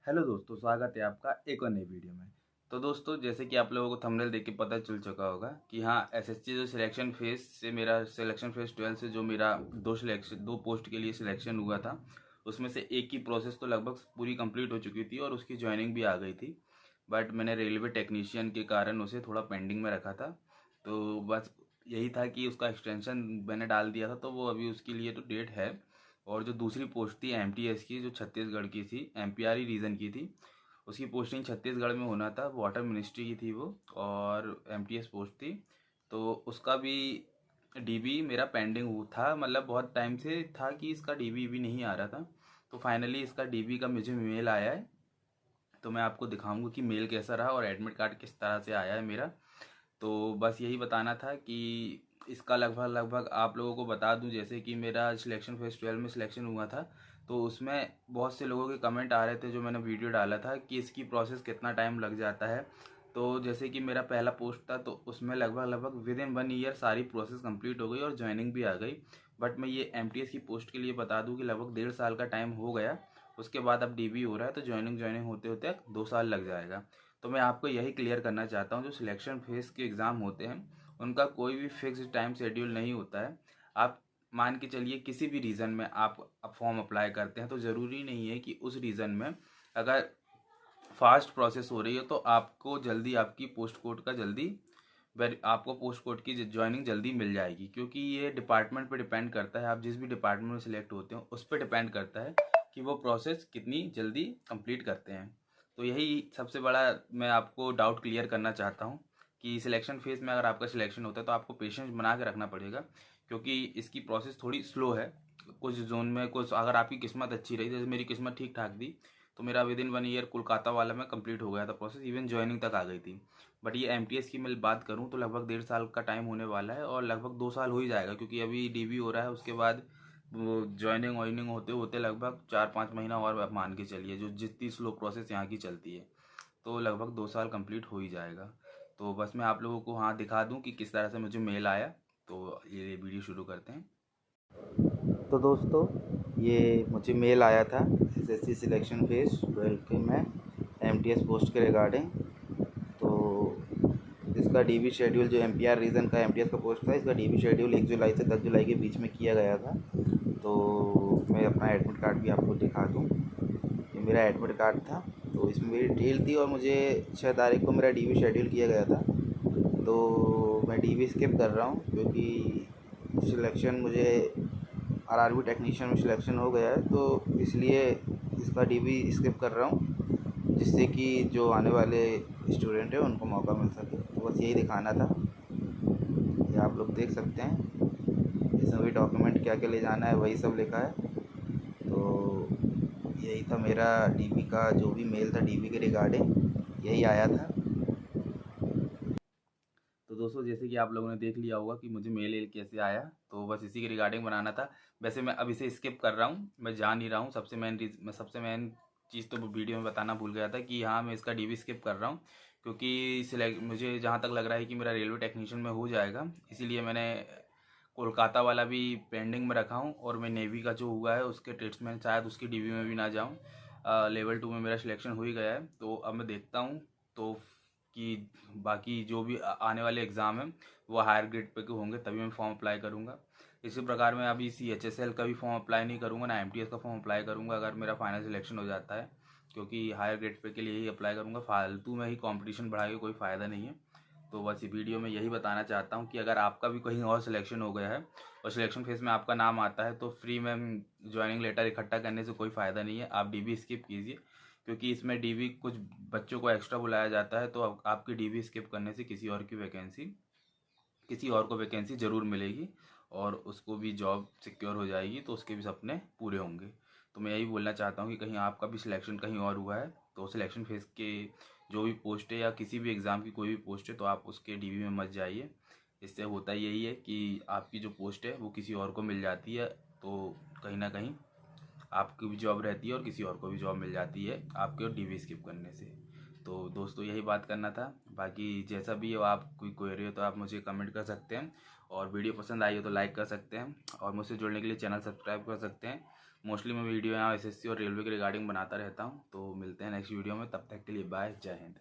Hello दोस्तों, स्वागत है आपका एक और नई वीडियो में। तो दोस्तों, जैसे कि आप लोगों को थंबनेल देख के पता चल चुका होगा कि हाँ, एसएससी जो सिलेक्शन फेज से मेरा सिलेक्शन फेज 12 से जो मेरा दो पोस्ट के लिए सिलेक्शन हुआ था, उसमें से एक की प्रोसेस तो लगभग पूरी कंप्लीट हो चुकी थी और उसकी ज्वाइनिंग भी आ गई थी। बट मैंने रेलवे टेक्नीशियन के कारण उसे थोड़ा पेंडिंग में रखा था। तो बस यही था कि उसका एक्सटेंशन मैंने डाल दिया था, तो वो अभी उसके लिए तो डेट है। और जो दूसरी पोस्ट थी एमटीएस की, जो छत्तीसगढ़ की थी, एमपीआर रीजन की थी, उसकी पोस्टिंग छत्तीसगढ़ में होना था, वाटर मिनिस्ट्री की थी वो, और एमटीएस पोस्ट थी। तो उसका भी डीबी मेरा पेंडिंग था, मतलब बहुत टाइम से था कि इसका डीबी भी नहीं आ रहा था। तो फाइनली इसका डीबी का मुझे मेल आया है। तो मैं आपको दिखाऊंगा कि मेल कैसा रहा और एडमिट कार्ड किस तरह से आया है मेरा। तो बस यही बताना था कि इसका लगभग लगभग आप लोगों को बता दूं, जैसे कि मेरा सिलेक्शन फेज 12 में सिलेक्शन हुआ था, तो उसमें बहुत से लोगों के कमेंट आ रहे थे जो मैंने वीडियो डाला था कि इसकी प्रोसेस कितना टाइम लग जाता है। तो जैसे कि मेरा पहला पोस्ट था, तो उसमें लगभग लगभग विद इन 1 ईयर सारी प्रोसेस कंप्लीट हो गई और ज्वाइनिंग भी आ गई। बट मैं ये एमटीएस की पोस्ट के लिए बता दूं कि लगभग 1.5 साल का टाइम हो गया। उसके बाद अब डीबी हो रहा है, तो ज्वाइनिंग होते होते 2 साल लग जाएगा। तो मैं आपको यही क्लियर करना चाहता हूँ, जो सिलेक्शन फेज के एग्ज़ाम होते हैं उनका कोई भी फिक्स टाइम शेड्यूल नहीं होता है। आप मान के चलिए किसी भी रीज़न में आप फॉर्म अप्लाई करते हैं, तो ज़रूरी नहीं है कि उस रीज़न में अगर फास्ट प्रोसेस हो रही है तो आपको जल्दी आपकी पोस्ट कोड का जल्दी आपको पोस्ट कोड की ज्वाइनिंग जल्दी मिल जाएगी, क्योंकि ये डिपार्टमेंट पे डिपेंड करता है। आप जिस भी डिपार्टमेंट में सिलेक्ट होते हो उस पर डिपेंड करता है कि वो प्रोसेस कितनी जल्दी कंप्लीट करते हैं। तो यही सबसे बड़ा मैं आपको डाउट क्लियर करना चाहता हूँ कि सिलेक्शन फेज में अगर आपका सिलेक्शन होता है तो आपको पेशेंस बना के रखना पड़ेगा, क्योंकि इसकी प्रोसेस थोड़ी स्लो है। कुछ जोन में कुछ, अगर आपकी किस्मत अच्छी रही, जैसे मेरी किस्मत ठीक ठाक थी, तो मेरा विद इन 1 ईयर कोलकाता वाला में कंप्लीट हो गया था प्रोसेस, इवन ज्वाइनिंग तक आ गई थी। बट ये एमटीएस की मैं बात करूँ तो लगभग 1.5 साल का टाइम होने वाला है, और लगभग 2 साल हो ही जाएगा, क्योंकि अभी डीबी हो रहा है। उसके बाद वो ज्वाइनिंग वाइनिंग होते होते लगभग 4-5 महीना और आप मान के चलिए, जो जितनी स्लो प्रोसेस यहाँ की चलती है, तो लगभग 2 साल कंप्लीट हो ही जाएगा। तो बस मैं आप लोगों को हाँ दिखा दूँ कि किस तरह से मुझे मेल आया। तो ये वीडियो शुरू करते हैं। तो दोस्तों, ये मुझे मेल आया था एसएससी सिलेक्शन फेज 12 के में एमटीएस पोस्ट के रिगार्डिंग। तो इसका डीबी शेड्यूल, जो एमपीआर रीजन का एमटीएस का पोस्ट था, इसका डीबी शेड्यूल 1 जुलाई से 10 जुलाई के बीच में किया गया था। तो मैं अपना एडमिट कार्ड भी आपको दिखा दूँ। ये मेरा एडमिट कार्ड था, तो इसमें मेरी डिटेल थी, और मुझे 6 तारीख को मेरा डीबी शेड्यूल किया गया था। तो मैं डीबी स्किप कर रहा हूँ, क्योंकि सिलेक्शन मुझे आरआरबी टेक्नीशियन में सिलेक्शन हो गया है, तो इसलिए इसका डीबी स्किप कर रहा हूँ, जिससे कि जो आने वाले स्टूडेंट हैं उनको मौका मिल सके। तो बस यही दिखाना था। ये आप लोग देख सकते हैं, इसमें भी डॉक्यूमेंट क्या क्या ले जाना है वही सब लिखा है। तो यही था मेरा डीबी का जो भी मेल था, डीबी के रिगार्डिंग यही आया था। तो दोस्तों, जैसे कि आप लोगों ने देख लिया होगा कि मुझे मेल कैसे आया, तो बस इसी के रिगार्डिंग बनाना था। वैसे मैं अब इसे स्किप कर रहा हूँ, मैं जा नहीं रहा हूँ। सबसे मेन चीज़ तो वीडियो में बताना भूल गया था कि हाँ, मैं इसका डीबी स्किप कर रहा हूँ, क्योंकि सिलेक्ट मुझे जहाँ तक लग रहा है कि मेरा रेलवे टेक्नीशियन में हो जाएगा। इसीलिए मैंने कोलकाता वाला भी पेंडिंग में रखा हूँ, और मैं नेवी का जो हुआ है उसके टेस्ट में शायद उसकी डीबी में भी ना जाऊँ। लेवल 2 में मेरा सिलेक्शन हो ही गया है, तो अब मैं देखता हूँ तो कि बाकी जो भी आने वाले एग्ज़ाम हैं वो हायर ग्रेड पे के होंगे, तभी मैं फॉर्म अप्लाई करूँगा। इसी प्रकार मैं अभी CHSL का भी फॉर्म अप्लाई नहीं करूँगा, ना एमटीएस का फॉर्म अप्लाई करूँगा अगर मेरा फाइनल सिलेक्शन हो जाता है, क्योंकि हायर ग्रेड पे के लिए ही अप्लाई करूँगा। फालतू में ही कंपटीशन बढ़ा के कोई फ़ायदा नहीं है। तो बस ये वीडियो में यही बताना चाहता हूँ कि अगर आपका भी कहीं और सिलेक्शन हो गया है और सिलेक्शन फेज में आपका नाम आता है, तो फ्री में ज्वाइनिंग लेटर इकट्ठा करने से कोई फ़ायदा नहीं है। आप डीबी स्किप कीजिए, क्योंकि इसमें डीबी कुछ बच्चों को एक्स्ट्रा बुलाया जाता है, तो आपकी डीबी स्किप करने से किसी और को वैकेंसी ज़रूर मिलेगी, और उसको भी जॉब सिक्योर हो जाएगी, तो उसके भी सपने पूरे होंगे। तो मैं यही बोलना चाहता हूँ कि कहीं आपका भी सिलेक्शन कहीं और हुआ है, तो सिलेक्शन फेज के जो भी पोस्ट है या किसी भी एग्ज़ाम की कोई भी पोस्ट है, तो आप उसके डीबी में मत जाइए। इससे होता यही है कि आपकी जो पोस्ट है वो किसी और को मिल जाती है, तो कहीं ना कहीं आपकी भी जॉब रहती है और किसी और को भी जॉब मिल जाती है आपके डीवी स्किप करने से। तो दोस्तों, यही बात करना था। बाकी जैसा भी हो, आप कोई क्वेरी हो तो आप मुझे कमेंट कर सकते हैं, और वीडियो पसंद आई हो तो लाइक कर सकते हैं, और मुझसे जुड़ने के लिए चैनल सब्सक्राइब कर सकते हैं। मोस्टली मैं वीडियो यहाँ एसएससी और रेलवे के रिगार्डिंग बनाता रहता हूँ। तो मिलते हैं नेक्स्ट वीडियो में, तब तक के लिए बाय, जय हिंद।